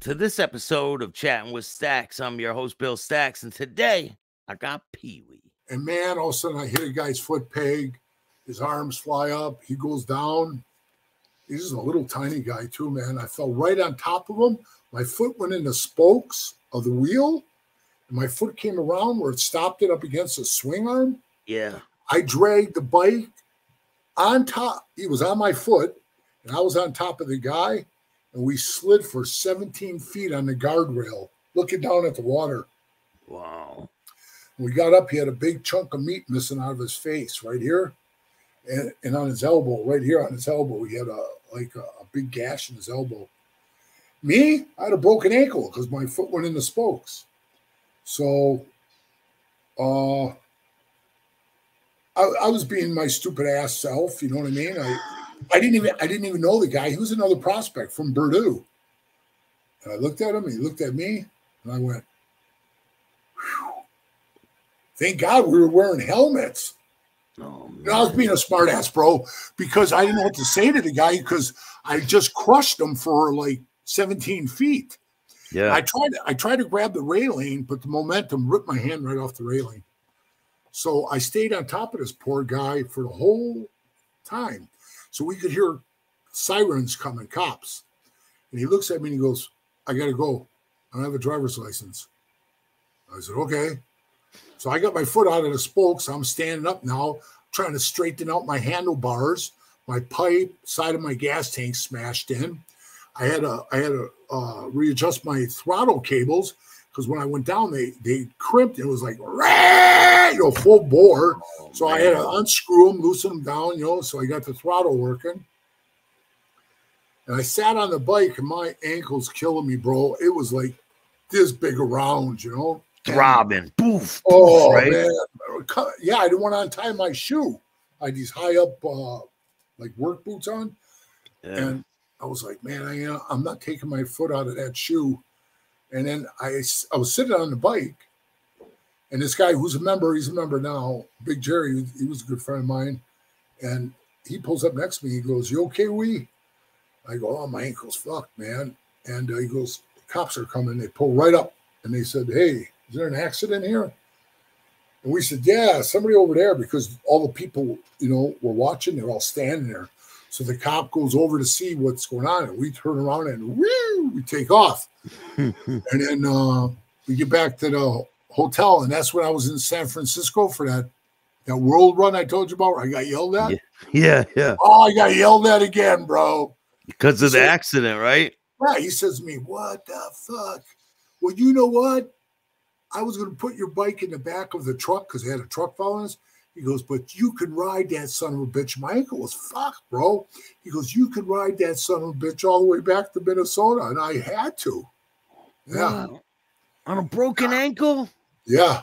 to this episode of Chatting with Staxx. I'm your host, Bill Staxx, and today I got PeeWee. And man, all of a sudden I hit a guy's foot peg. His arms fly up. He goes down. He's a little tiny guy too, man. I fell right on top of him. My foot went in the spokes of the wheel, and my foot came around where it stopped it up against the swing arm. Yeah. I dragged the bike on top. He was on my foot, and I was on top of the guy, and we slid for 17 feet on the guardrail, looking down at the water. Wow. When we got up, he had a big chunk of meat missing out of his face right here, and on his elbow, right here on his elbow, he had a big gash in his elbow. Me, I had a broken ankle because my foot went in the spokes. So, I was being my stupid ass self. You know what I mean? I didn't even know the guy. He was another prospect from Purdue. And I looked at him, and he looked at me, and I went, whew. Thank God we were wearing helmets. Oh, man. You know, I was being a smart ass, bro, because I didn't know what to say to the guy because I just crushed him for like 17 feet. Yeah. I tried to grab the railing, but the momentum ripped my hand right off the railing. So I stayed on top of this poor guy for the whole time. So we could hear sirens coming, cops. And he looks at me and he goes, I got to go. I don't have a driver's license. I said, okay. So I got my foot out of the spokes. I'm standing up now, trying to straighten out my handlebars. My pipe, side of my gas tank smashed in. I had to readjust my throttle cables because when I went down, they crimped. It was like, full bore. Oh, so man. I had to unscrew them, loosen them down, so I got the throttle working. And I sat on the bike, and my ankle's killing me, bro. It was like this big around, Throbbing. Poof. Oh, right? man. Yeah, I didn't want to untie my shoe. I had these high up, like work boots on. Yeah. And I was like, man, I'm not taking my foot out of that shoe. And then I was sitting on the bike, and this guy who's a member, he's a member now, Big Jerry, he was a good friend of mine. And he pulls up next to me. He goes, you okay, Wee? I go, oh, my ankle's fucked, man. And he goes, the cops are coming. They pull right up, and they said, hey, is there an accident here? And we said, yeah, somebody over there, because all the people, were watching. They're all standing there. So the cop goes over to see what's going on, and we turn around and we take off. And then we get back to the hotel, and that's when I was in San Francisco for that world run I told you about where I got yelled at. Yeah. Oh, I got yelled at again, bro. Because of the accident, right? Yeah, he says to me, what the fuck? Well, you know what? I was going to put your bike in the back of the truck because they had a truck following us. He goes, but you could ride that son of a bitch. My ankle was fucked, bro. He goes, you could ride that son of a bitch all the way back to Minnesota. And I had to. Yeah. Wow. On a broken ankle? Yeah.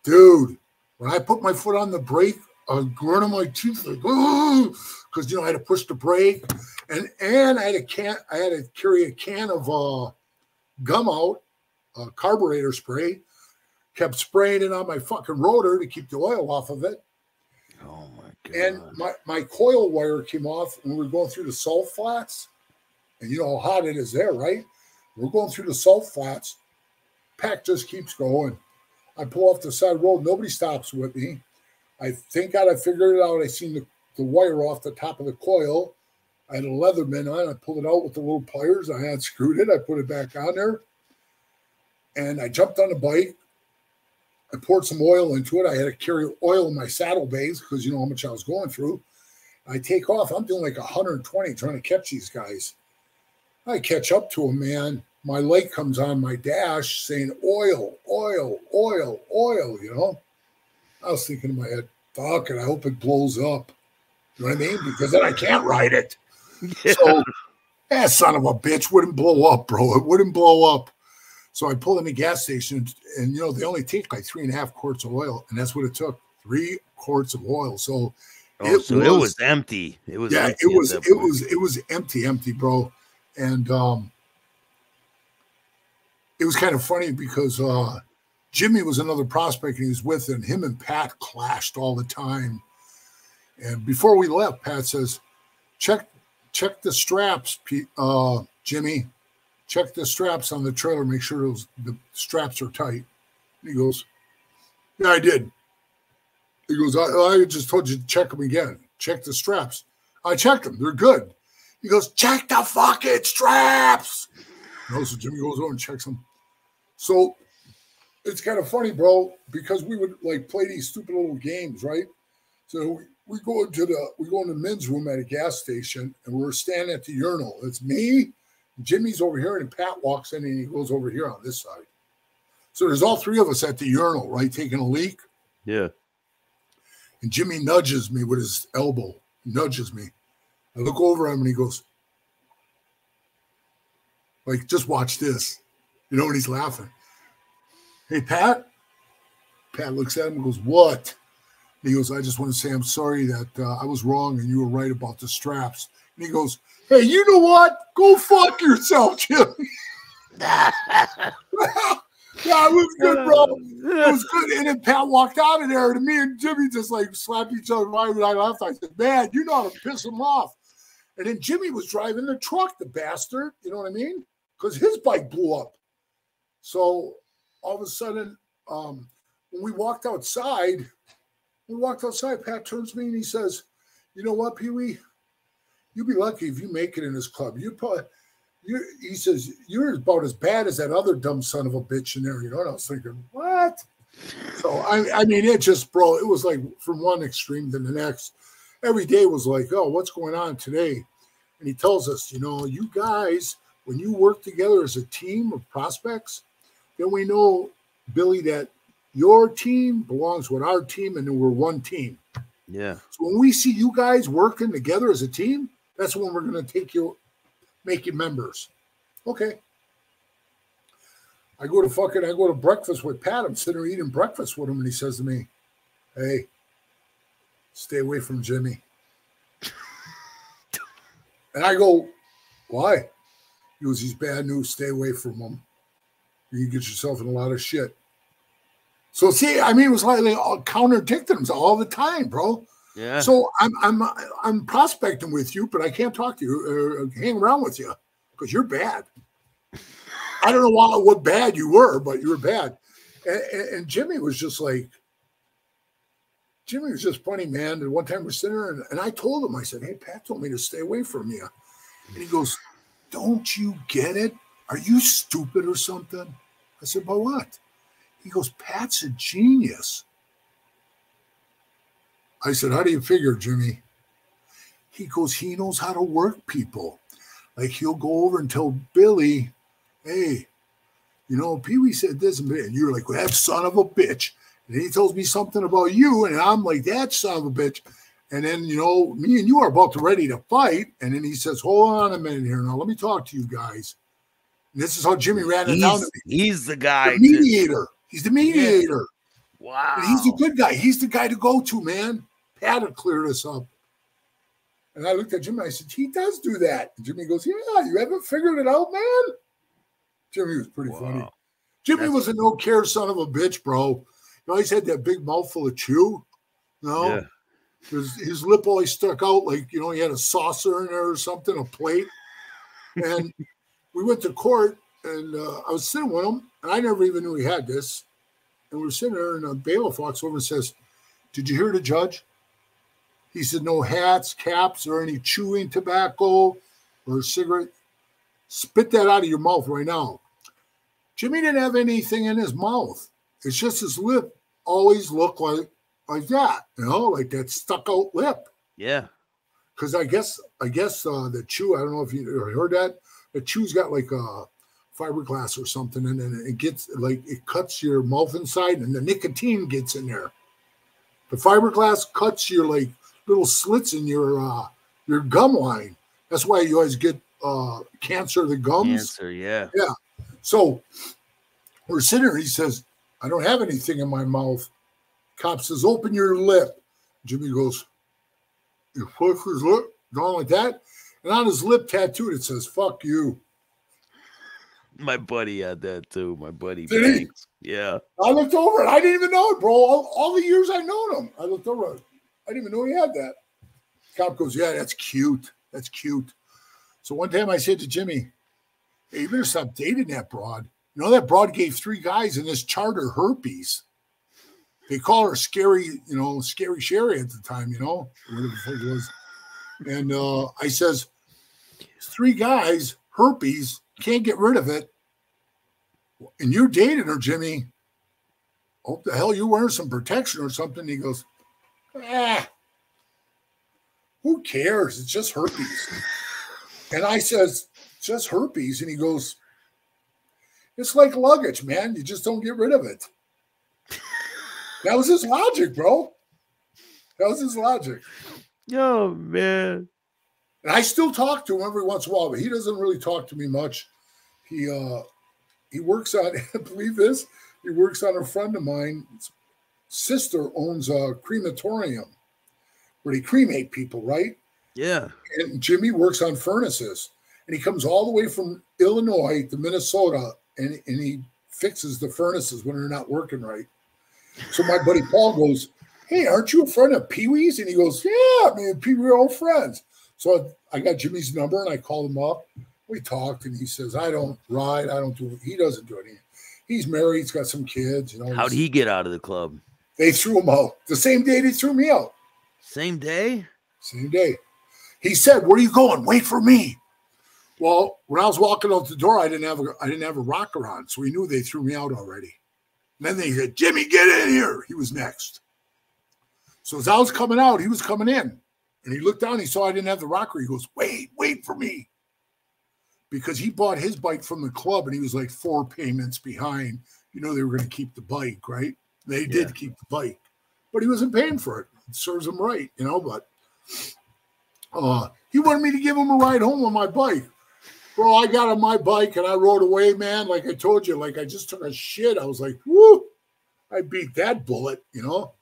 Dude, when I put my foot on the brake, I was grinding my teeth like, because, I had to push the brake. And I had to carry a can of gum out, carburetor spray. Kept spraying it on my fucking rotor to keep the oil off of it. Oh, my God. And my coil wire came off when we were going through the salt flats. And you know how hot it is there, right? We're going through the salt flats. Pack just keeps going. I pull off the side road. Nobody stops with me. Thank God I figured it out. I seen the wire off the top of the coil. I had a Leatherman on. I pulled it out with the little pliers. I unscrewed it. I put it back on there. And I jumped on the bike. I poured some oil into it. I had to carry oil in my saddlebags because you know how much I was going through. I take off. I'm doing like 120 trying to catch these guys. I catch up to them, man. My light comes on my dash saying oil, oil, oil, oil, I was thinking in my head, fuck it, I hope it blows up. You know what I mean? Because then I can't ride it. Yeah. So that son of a bitch wouldn't blow up, bro. It wouldn't blow up. So I pulled in the gas station, and they only take like 3.5 quarts of oil, and that's what it took, 3 quarts of oil. So, it was empty. It was empty. It was empty, bro. And it was kind of funny because Jimmy was another prospect he was with, and him and Pat clashed all the time. And before we left, Pat says, "Check the straps, Jimmy. check the straps on the trailer, make sure the straps are tight. And he goes, yeah, I did. He goes, I just told you to check them again. Check the straps. I checked them. They're good. He goes, check the fucking straps. So Jimmy goes over and checks them. So it's kind of funny, bro, because we would like play these stupid little games, right? So we go into the men's room at a gas station, and we're standing at the urinal. It's me, Jimmy's over here, and Pat walks in, and he goes over here on this side. So there's all three of us at the urinal, right, taking a leak. Yeah. And Jimmy nudges me with his elbow. He nudges me. I look over at him, and he goes, like, just watch this. You know, and he's laughing. Hey, Pat. Pat looks at him and goes, what? And he goes, I just want to say I'm sorry that I was wrong and you were right about the straps. And he goes, hey, you know what? Go fuck yourself, Jimmy. Yeah, it was good, bro. It was good. And then Pat walked out of there, and me and Jimmy just like slapped each other right when I left. I said, man, you know how to piss him off. And then Jimmy was driving the truck, the bastard. You know what I mean? Because his bike blew up. So all of a sudden, when we walked outside, Pat turns to me and he says, you know what, PeeWee? You'd be lucky if you make it in this club. He says, you're about as bad as that other dumb son of a bitch in there. You know, and I was thinking, what? So, I mean, it just, bro, it was like from one extreme to the next. Every day was like, oh, what's going on today? And he tells us, you know, you guys, when you work together as a team of prospects, then we know, Billy, that your team belongs with our team, and then we're one team. Yeah. So when we see you guys working together as a team, that's when we're going to make you members. Okay. I go to breakfast with Pat. I'm sitting there eating breakfast with him, and he says to me, hey, stay away from Jimmy. And I go, why? He goes, he's bad news. Stay away from him. You can get yourself in a lot of shit. So see, I mean, it was like contradicting him all the time, bro. Yeah. So I'm prospecting with you, but I can't talk to you or hang around with you because you're bad. I don't know what bad you were, but you were bad. And Jimmy was just funny, man. And one time we're sitting there, and I told him, I said, hey, Pat told me to stay away from you. And he goes, don't you get it? Are you stupid or something? I said, but what? He goes, Pat's a genius. I said, how do you figure, Jimmy? He goes, he knows how to work people. Like he'll go over and tell Billy, hey, you know, PeeWee said this, and you're like, well, that son of a bitch. And then he tells me something about you, and I'm like, that son of a bitch. And then, you know, me and you are about to ready to fight. And then he says, hold on a minute here. Now, let me talk to you guys. And this is how Jimmy ran it down to me. He's the guy. The mediator. He's the mediator. Yeah. Wow. And he's a good guy. He's the guy to go to, man. Pat will clear this up. And I looked at Jimmy. I said, he does do that. And Jimmy goes, yeah, you haven't figured it out, man? Jimmy was pretty funny. Jimmy was a no-care son of a bitch, bro. He always had that big mouthful of chew. You know? Yeah. His lip always stuck out like, you know, he had a saucer in there or something, a plate. And we went to court, and I was sitting with him, and I never even knew he had this. And we were sitting there, and a bailiff walks over and says, did you hear the judge? He said, no hats, caps, or any chewing tobacco or cigarette. Spit that out of your mouth right now. Jimmy didn't have anything in his mouth. It's just his lip always looked like that, you know, like that stuck out lip. Yeah. Because I guess the chew, I don't know if you heard that. The chew's got like a fiberglass or something, and then it gets like it cuts your mouth inside, and the nicotine gets in there. The fiberglass cuts your like little slits in your gum line. That's why you always get cancer of the gums. Cancer, yeah. Yeah. So we're sitting there. He says, I don't have anything in my mouth. Cop says, open your lip. Jimmy goes, you push his lip, going like that. And on his lip tattooed, it says, fuck you. My buddy had that too. My buddy. Did he? Yeah. I looked over it. I didn't even know it, bro. All the years I've known him, I looked over it. I didn't even know he had that. Cop goes, yeah, that's cute. That's cute. So one time I said to Jimmy, Hey, you better stop dating that broad. You know, that broad gave 3 guys in this charter herpes. They call her Scary, you know, Scary Sherry at the time, you know, whatever the fuck it was. And I says, 3 guys, herpes, can't get rid of it. And you're dating her, Jimmy. Hope the hell you're wearing some protection or something. He goes, who cares? It's just herpes. And I says, just herpes. And he goes, it's like luggage, man. You just don't get rid of it. That was his logic, bro. That was his logic. Yo, man. And I still talk to him every once in a while, but he doesn't really talk to me much. He works on, believe this, he works on a friend of mine's sister owns a crematorium where they cremate people, right? Yeah. And Jimmy works on furnaces. And he comes all the way from Illinois to Minnesota, and he fixes the furnaces when they're not working right. So my buddy Paul goes, hey, aren't you a friend of PeeWee's? And he goes, yeah, me and PeeWee are old friends. So I got Jimmy's number, and I called him up. We talked, and he says, I don't ride. I don't do it. He doesn't do anything. He's married. He's got some kids. You know. How'd he get out of the club? They threw him out. The same day they threw me out. Same day? Same day. He said, where are you going? Wait for me. Well, when I was walking out the door, I didn't have a rocker on, so he knew they threw me out already. And then they said, Jimmy, get in here. He was next. So as I was coming out, he was coming in. And he looked down, he saw I didn't have the rocker. He goes, wait for me. Because he bought his bike from the club, and he was like 4 payments behind. You know, they were going to keep the bike, right? They did keep the bike. But he wasn't paying for it. It serves him right, you know. But he wanted me to give him a ride home on my bike. Bro, I got on my bike, and I rode away, man. Like I told you, like I just took a shit. I was like, whoo, I beat that bullet, you know.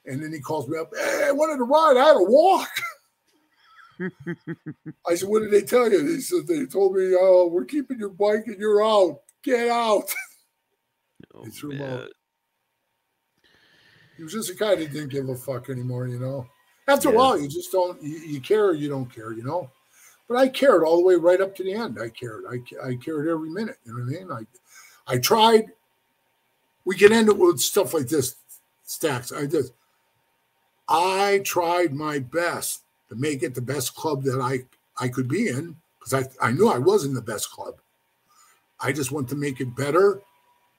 And then he calls me up, hey, I wanted to ride. I had to walk. I said, what did they tell you? He said, they told me, oh, we're keeping your bike and you're out. Get out. Oh, they threw him out. He was just a guy that didn't give a fuck anymore, you know. After a while, you just don't, you care or you don't care, you know. But I cared all the way right up to the end. I cared. I cared every minute, you know what I mean? I tried. We can end it with stuff like this, Staxx. I tried my best to make it the best club that I could be in, because I knew I wasn't the best club. I just want to make it better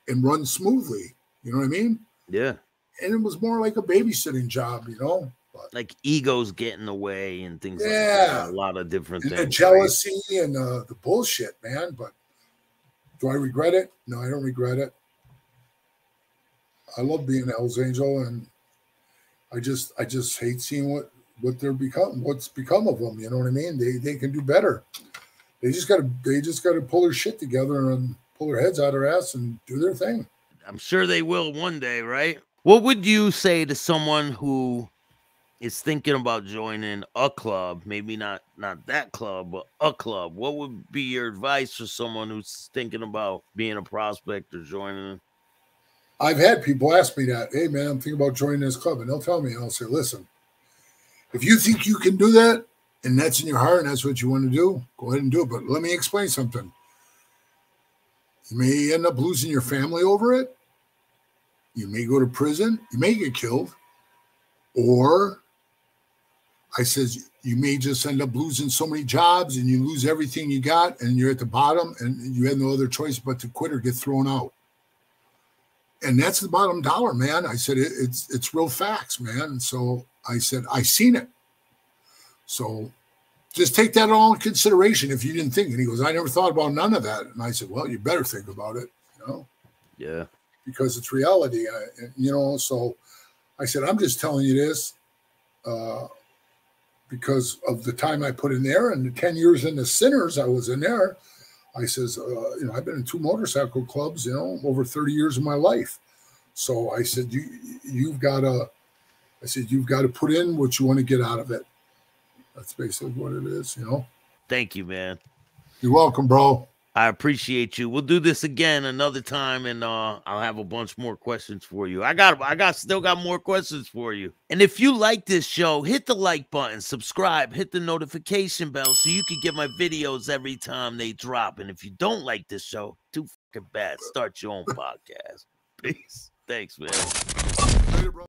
and run smoothly. You know what I mean? Yeah. And it was more like a babysitting job, you know? But, like egos get in the way and things like yeah, that. A lot of different and things. The jealousy and the bullshit, man. But do I regret it? No, I don't regret it. I love being Hell's Angel, and I just hate seeing what's become of them. You know what I mean? They can do better. They just gotta pull their shit together and pull their heads out of their ass and do their thing. I'm sure they will one day, right? What would you say to someone who is thinking about joining a club, maybe not that club, but a club? What would be your advice for someone who's thinking about being a prospect or joining? I've had people ask me that, hey man, I'm thinking about joining this club, and they'll tell me, and I'll say, listen, if you think you can do that, and that's in your heart, and that's what you want to do, go ahead and do it. But let me explain something. You may end up losing your family over it. You may go to prison. You may get killed. Or I says, you may just end up losing so many jobs, and you lose everything you got, and you're at the bottom, and you had no other choice but to quit or get thrown out. And that's the bottom dollar, man. I said, it's real facts, man. And so I said, I seen it. So just take that all in consideration if you didn't think. And he goes, I never thought about none of that. And I said, well, you better think about it, you know? Yeah. Because it's reality, you know? So I said, I'm just telling you this because of the time I put in there and the 10 years in the Sinners I was in there. I says, you know, I've been in 2 motorcycle clubs, you know, over 30 years of my life. So I said, you've got to put in what you want to get out of it. That's basically what it is, you know. Thank you, man. You're welcome, bro. I appreciate you. We'll do this again another time, and I'll have a bunch more questions for you. Still got more questions for you. And if you like this show, hit the like button, subscribe, hit the notification bell so you can get my videos every time they drop. And if you don't like this show, too fucking bad. Start your own podcast. Peace. Thanks, man. Later, bro.